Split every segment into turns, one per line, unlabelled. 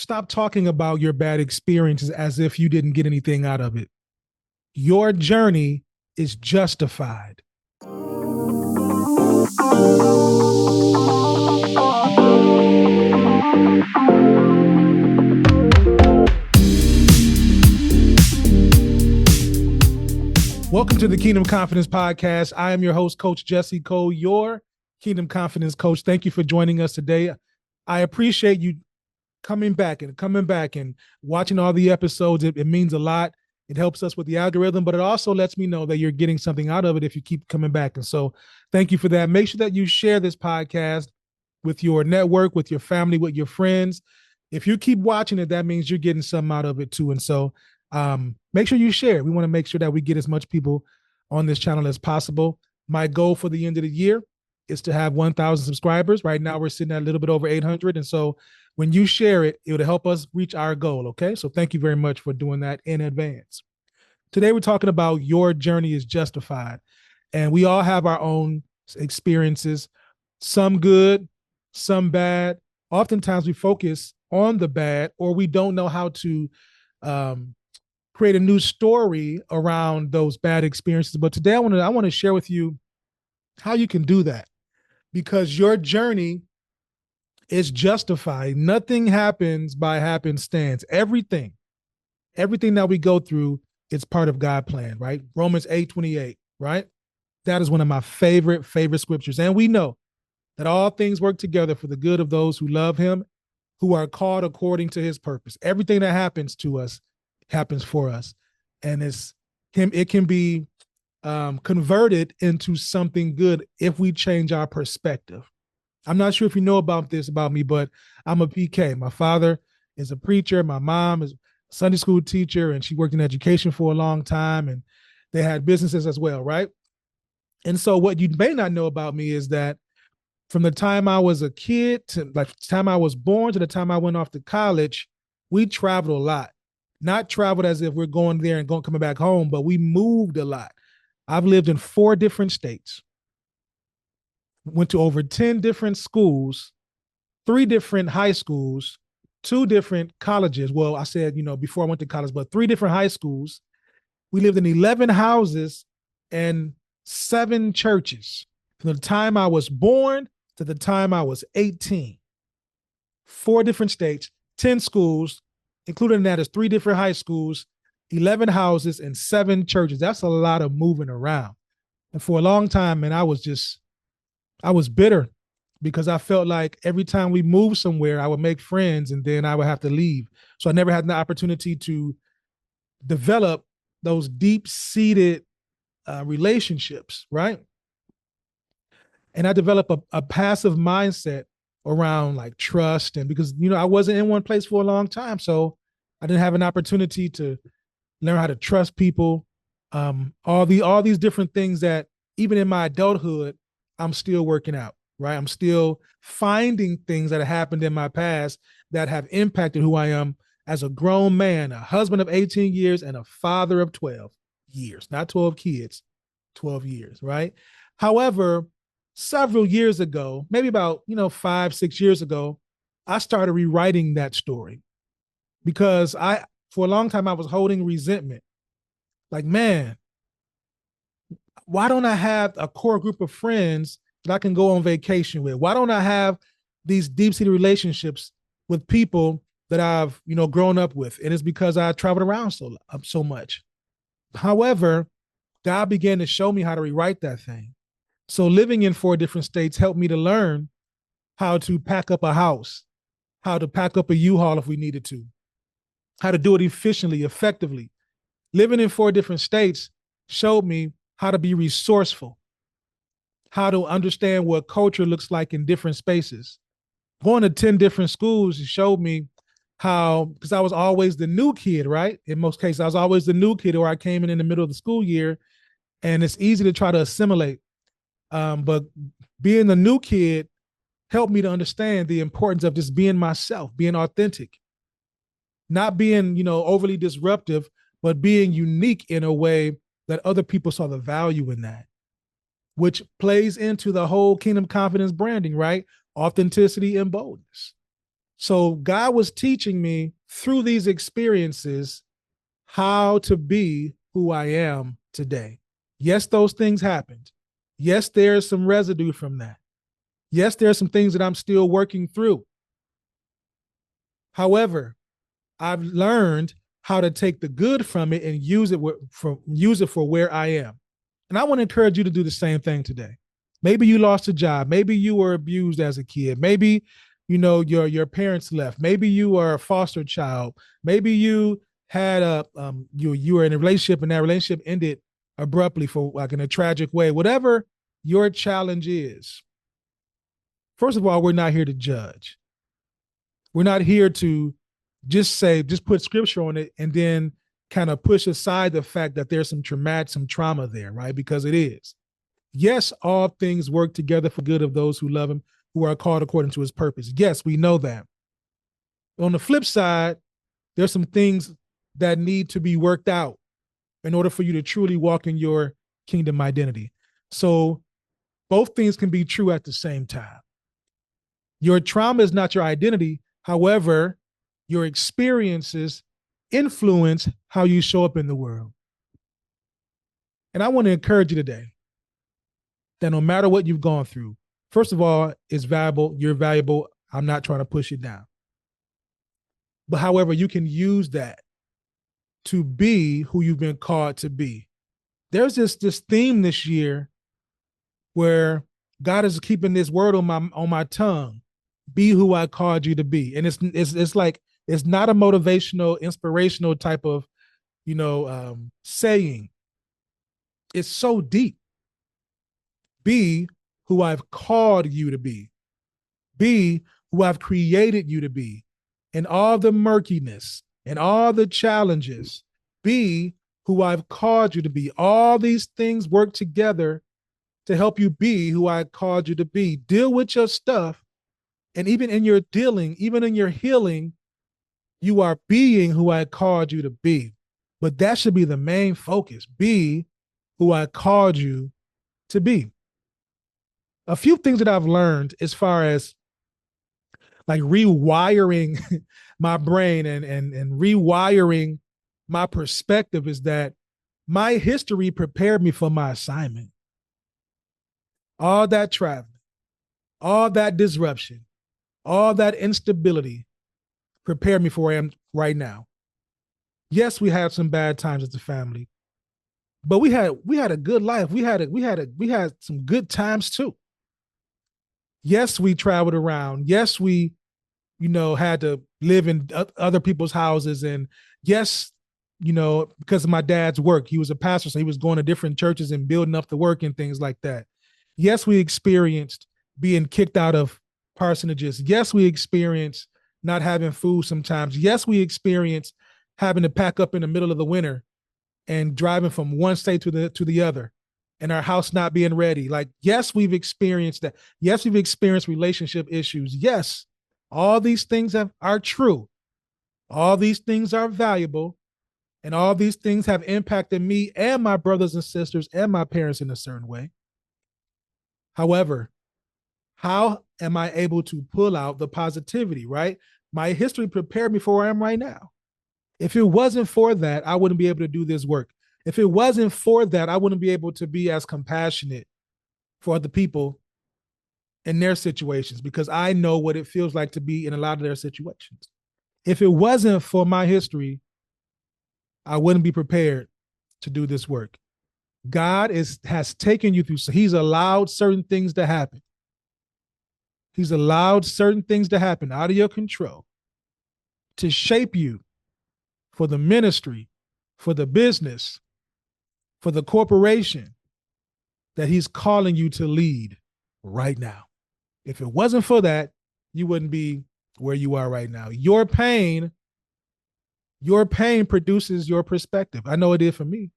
Stop talking about your bad experiences as if you didn't get anything out of it. Your journey is justified. Welcome to the Kingdom Confidence Podcast. I am your host, Coach Jesse Cole, your Kingdom Confidence coach. Thank you for joining us today. I appreciate you coming back and watching all the episodes. It means a lot. It helps us with the algorithm, but it also lets me know that you're getting something out of it if you keep coming back. And so thank you for that. Make sure that you share this podcast with your network, with your family, with your friends. If you keep watching it, that means you're getting something out of it too. And so make sure you share. We want to make sure that we get as much people on this channel as possible. My goal for the end of the year is to have 1,000 subscribers. Right now, we're sitting at a little bit over 800. And so when you share it, it will help us reach our goal. Okay. So thank you very much for doing that in advance. Today, we're talking about your journey is justified. And we all have our own experiences, some good, some bad. Oftentimes, we focus on the bad, or we don't know how to create a new story around those bad experiences. But today I want to share with you how you can do that, because your journey is justified. Nothing happens by happenstance. Everything that we go through, it's part of God's plan, right? Romans 8:28, right? That is one of my favorite scriptures. And we know that all things work together for the good of those who love him, who are called according to his purpose. Everything that happens to us happens for us, and it can be converted into something good if we change our perspective. I'm not sure if you know about me, but I'm a PK. My father is a preacher. My mom is a Sunday school teacher, and she worked in education for a long time, and they had businesses as well, right? And so what you may not know about me is that from the time I was a kid to like the time I was born to the time I went off to college, we traveled a lot. Not traveled as if we're going there and coming back home, but we moved a lot. I've lived in 4 different states, went to over 10 different schools, 3 different high schools, 2 different colleges. Well, I said, before I went to college, but 3 different high schools. We lived in 11 houses and 7 churches from the time I was born to the time I was 18. 4 different states, 10 schools, included in that is 3 different high schools, 11 houses, and 7 churches. That's a lot of moving around. And for a long time, man, I was bitter because I felt like every time we moved somewhere, I would make friends and then I would have to leave. So I never had the opportunity to develop those deep-seated relationships, right? And I developed a passive mindset around like trust, and because I wasn't in one place for a long time, so I didn't have an opportunity to learn how to trust people. All these different things that even in my adulthood I'm still working out, right? I'm still finding things that have happened in my past that have impacted who I am as a grown man, a husband of 18 years and a father of 12 years, not 12 kids, 12 years, right? However, several years ago, maybe about 5-6 years ago, I started rewriting that story because for a long time I was holding resentment. Like, man, why don't I have a core group of friends that I can go on vacation with? Why don't I have these deep-seated relationships with people that I've grown up with? And it's because I traveled around so much. However, God began to show me how to rewrite that thing. So living in 4 different states helped me to learn how to pack up a house, how to pack up a U-Haul if we needed to, how to do it efficiently, effectively. Living in 4 different states showed me how to be resourceful, how to understand what culture looks like in different spaces. Going to 10 different schools showed me how, because I was always the new kid, right? In most cases, I was always the new kid, or I came in the middle of the school year, and it's easy to try to assimilate. But being the new kid helped me to understand the importance of just being myself, being authentic, not being, overly disruptive, but being unique in a way that other people saw the value in that, which plays into the whole Kingdom Confidence branding, right? Authenticity and boldness. So God was teaching me through these experiences how to be who I am today. Yes, those things happened. Yes, there's some residue from that. Yes, there's some things that I'm still working through. However, I've learned how to take the good from it and use it for where I am. And I want to encourage you to do the same thing today. Maybe you lost a job. Maybe you were abused as a kid. Maybe your parents left. Maybe you were a foster child. Maybe you had you were in a relationship and that relationship ended abruptly for like in a tragic way. Whatever your challenge is, first of all, we're not here to judge. We're not here to just put scripture on it and then kind of push aside the fact that there's some trauma there, right? Because it is. Yes, all things work together for good of those who love him, who are called according to his purpose. Yes, we know that. On the flip side, there's some things that need to be worked out in order for you to truly walk in your kingdom identity. So both things can be true at the same time. Your trauma is not your identity. However, your experiences influence how you show up in the world. And I want to encourage you today that no matter what you've gone through, first of all, it's valuable. You're valuable. I'm not trying to push it down. But however, you can use that to be who you've been called to be. There's this theme this year where God is keeping this word on my tongue. Be who I called you to be. And it's like it's not a motivational, inspirational type of, saying. It's so deep. Be who I've called you to be. Be who I've created you to be. In all the murkiness and all the challenges, be who I've called you to be. All these things work together to help you be who I called you to be. Deal with your stuff. And even in your dealing, even in your healing, you are being who I called you to be. But that should be the main focus. Be who I called you to be. A few things that I've learned as far as like rewiring my brain and rewiring my perspective is that my history prepared me for my assignment. All that traveling, all that disruption, all that instability prepared me for where I am right now. Yes, we had some bad times as a family, but we had a good life. We had some good times too. Yes, we traveled around. Yes, we had to live in other people's houses. And yes, because of my dad's work, he was a pastor, so he was going to different churches and building up the work and things like that. Yes, we experienced being kicked out of parsonages. Yes, we experienced not having food sometimes. Yes, we experienced having to pack up in the middle of the winter and driving from one state to the other and our house not being ready. Like, yes, we've experienced that. Yes, we've experienced relationship issues. Yes, all these things are true. All these things are valuable. And all these things have impacted me and my brothers and sisters and my parents in a certain way. However, how am I able to pull out the positivity, right? My history prepared me for where I am right now. If it wasn't for that, I wouldn't be able to do this work. If it wasn't for that, I wouldn't be able to be as compassionate for other people in their situations because I know what it feels like to be in a lot of their situations. If it wasn't for my history, I wouldn't be prepared to do this work. God has taken you through, so he's allowed certain things to happen. He's allowed certain things to happen out of your control to shape you for the ministry, for the business, for the corporation that he's calling you to lead right now. If it wasn't for that, you wouldn't be where you are right now. Your pain produces your perspective. I know it did for me.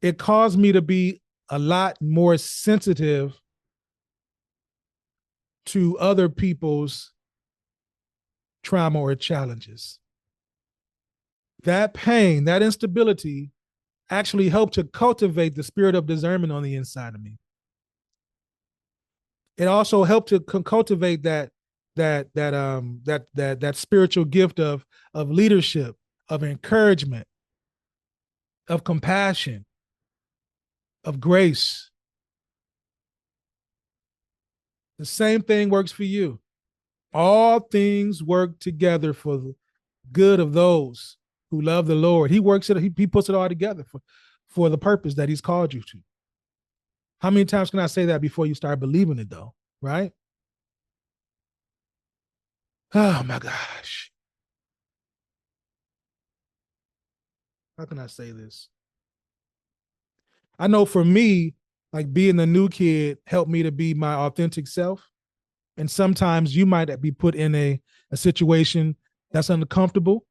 It caused me to be a lot more sensitive to other people's trauma or challenges. That pain, that instability actually helped to cultivate the spirit of discernment on the inside of me. It also helped to cultivate that spiritual gift of leadership, of encouragement, of compassion, of grace. The same thing works for you. All things work together for the good of those who love the Lord. He works it, he puts it all together for the purpose that he's called you to. How many times can I say that before you start believing it though? Right? Oh my gosh. How can I say this? I know for me, like being the new kid helped me to be my authentic self. And sometimes you might be put in a situation that's uncomfortable.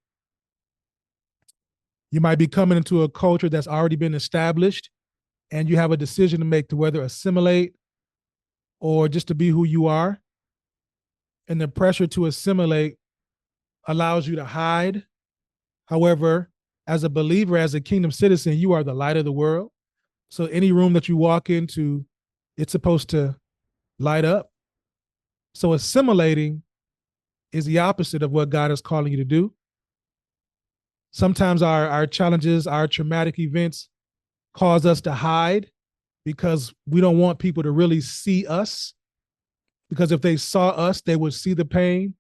You might be coming into a culture that's already been established, and you have a decision to make to whether assimilate or just to be who you are. And the pressure to assimilate allows you to hide. However, as a believer, as a kingdom citizen, you are the light of the world. So any room that you walk into, it's supposed to light up. So assimilating is the opposite of what God is calling you to do. Sometimes our challenges, our traumatic events cause us to hide because we don't want people to really see us. Because if they saw us, they would see the pain.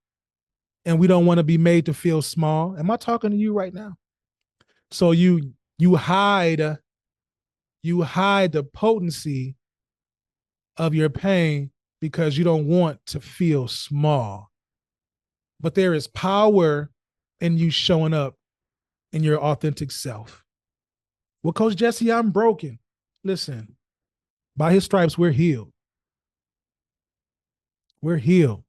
And we don't want to be made to feel small. Am I talking to you right now? So you hide the potency of your pain because you don't want to feel small. But there is power in you showing up in your authentic self. Well, Coach Jesse, I'm broken. Listen, by his stripes, we're healed. We're healed.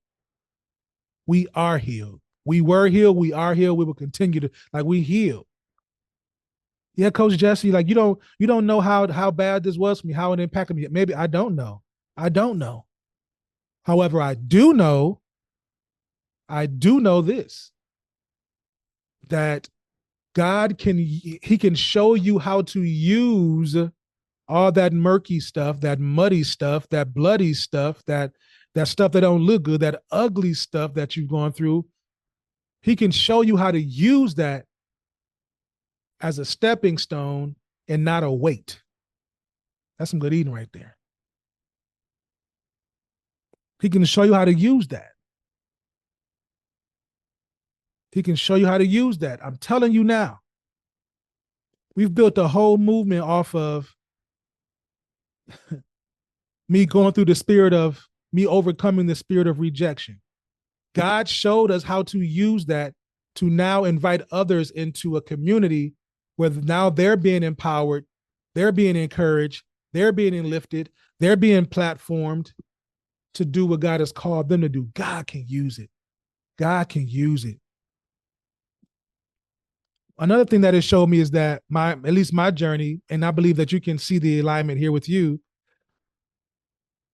We are healed. We were healed. We are healed. We will continue to, like, we healed. Yeah, Coach Jesse, like you don't know how bad this was for me, how it impacted me. Maybe I don't know. I don't know. However, I do know this, that he can show you how to use all that murky stuff, that muddy stuff, that bloody stuff, that stuff that don't look good, that ugly stuff that you've gone through. He can show you how to use that as a stepping stone and not a weight. That's some good eating right there. He can show you how to use that. He can show you how to use that. I'm telling you now. We've built a whole movement off of me going through the spirit of me overcoming the spirit of rejection. God showed us how to use that to now invite others into a community where now they're being empowered, they're being encouraged, they're being lifted, they're being platformed to do what God has called them to do. God can use it. God can use it. Another thing that it showed me is that at least my journey, and I believe that you can see the alignment here with you,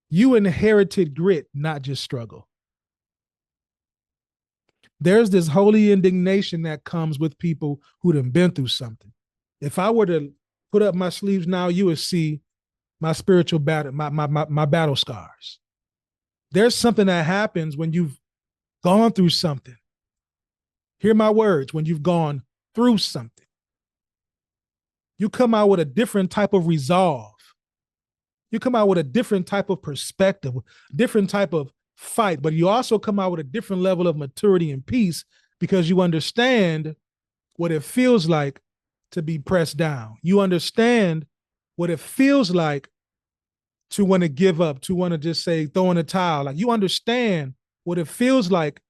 you inherited grit, not just struggle. There's this holy indignation that comes with people who have been through something. If I were to put up my sleeves now, you would see my spiritual battle, my battle scars. There's something that happens when you've gone through something. Hear my words, when you've gone through something. You come out with a different type of resolve. You come out with a different type of perspective, different type of fight, but you also come out with a different level of maturity and peace because you understand what it feels like to be pressed down. You understand what it feels like to want to give up, to want to just say, throw in a towel. Like you understand what it feels like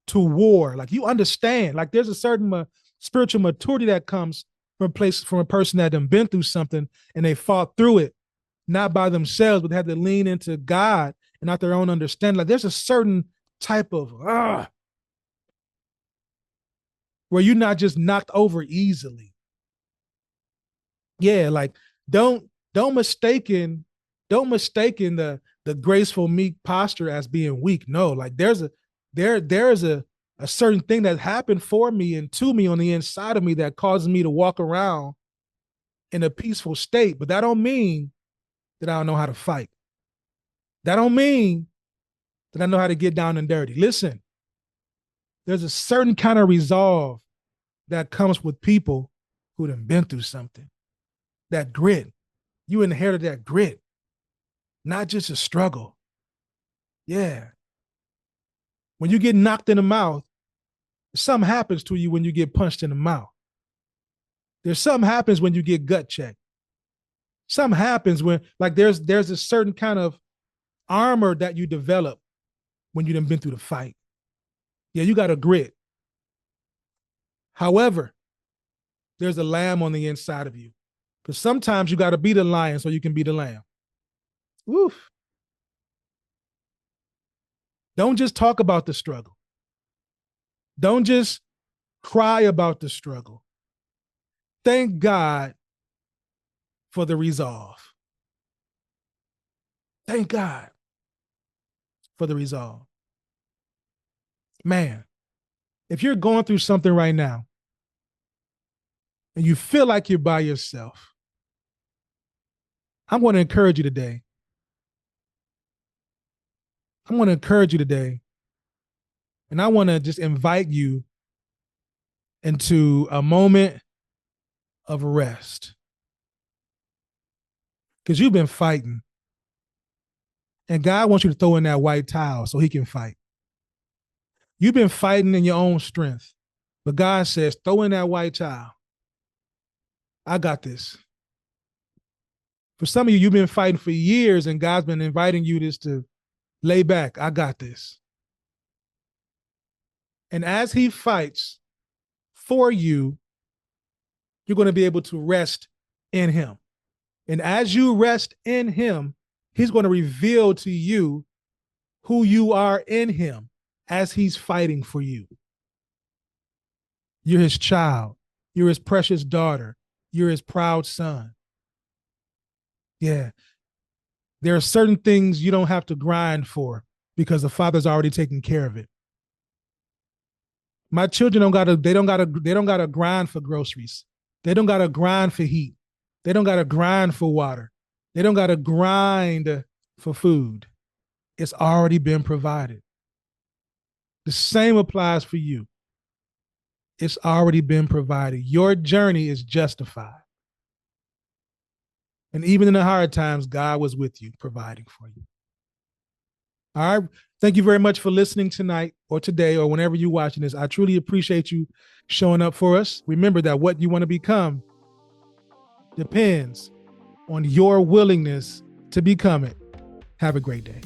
to war. Like you understand, like there's a certain spiritual maturity that comes from a person that have been through something and they fought through it, not by themselves, but they had to lean into God and not their own understanding. Like there's a certain type of where you're not just knocked over easily. Yeah, like don't don't mistaken don't mistaken the graceful meek posture as being weak. No, like there's a certain thing that happened for me and to me on the inside of me that causes me to walk around in a peaceful state. But that don't mean that I don't know how to fight. That don't mean that I know how to get down and dirty. Listen, there's a certain kind of resolve that comes with people who done been through something. That grit. You inherited that grit, not just a struggle. Yeah. When you get knocked in the mouth, something happens to you when you get punched in the mouth. There's something happens when you get gut checked. Something happens when, like, there's a certain kind of armor that you develop when you done been through the fight. Yeah, you got a grit. However, there's a lamb on the inside of you. Because sometimes you got to be the lion so you can be the lamb. Woof. Don't just talk about the struggle. Don't just cry about the struggle. Thank God for the resolve. Thank God for the resolve. Man, if you're going through something right now and you feel like you're by yourself, I'm going to encourage you today. I'm going to encourage you today. And I want to just invite you into a moment of rest. Because you've been fighting. And God wants you to throw in that white towel so he can fight. You've been fighting in your own strength. But God says, throw in that white towel. I got this. For some of you, you've been fighting for years and God's been inviting you just to lay back. I got this. And as he fights for you, you're going to be able to rest in him. And as you rest in him, he's going to reveal to you who you are in him as he's fighting for you. You're his child. You're his precious daughter. You're his proud son. Yeah. There are certain things you don't have to grind for because the Father's already taken care of it. My children they don't gotta grind for groceries. They don't gotta grind for heat. They don't gotta grind for water. They don't gotta grind for food. It's already been provided. The same applies for you. It's already been provided. Your journey is justified. And even in the hard times, God was with you, providing for you. All right. Thank you very much for listening tonight or today or whenever you're watching this. I truly appreciate you showing up for us. Remember that what you want to become depends on your willingness to become it. Have a great day.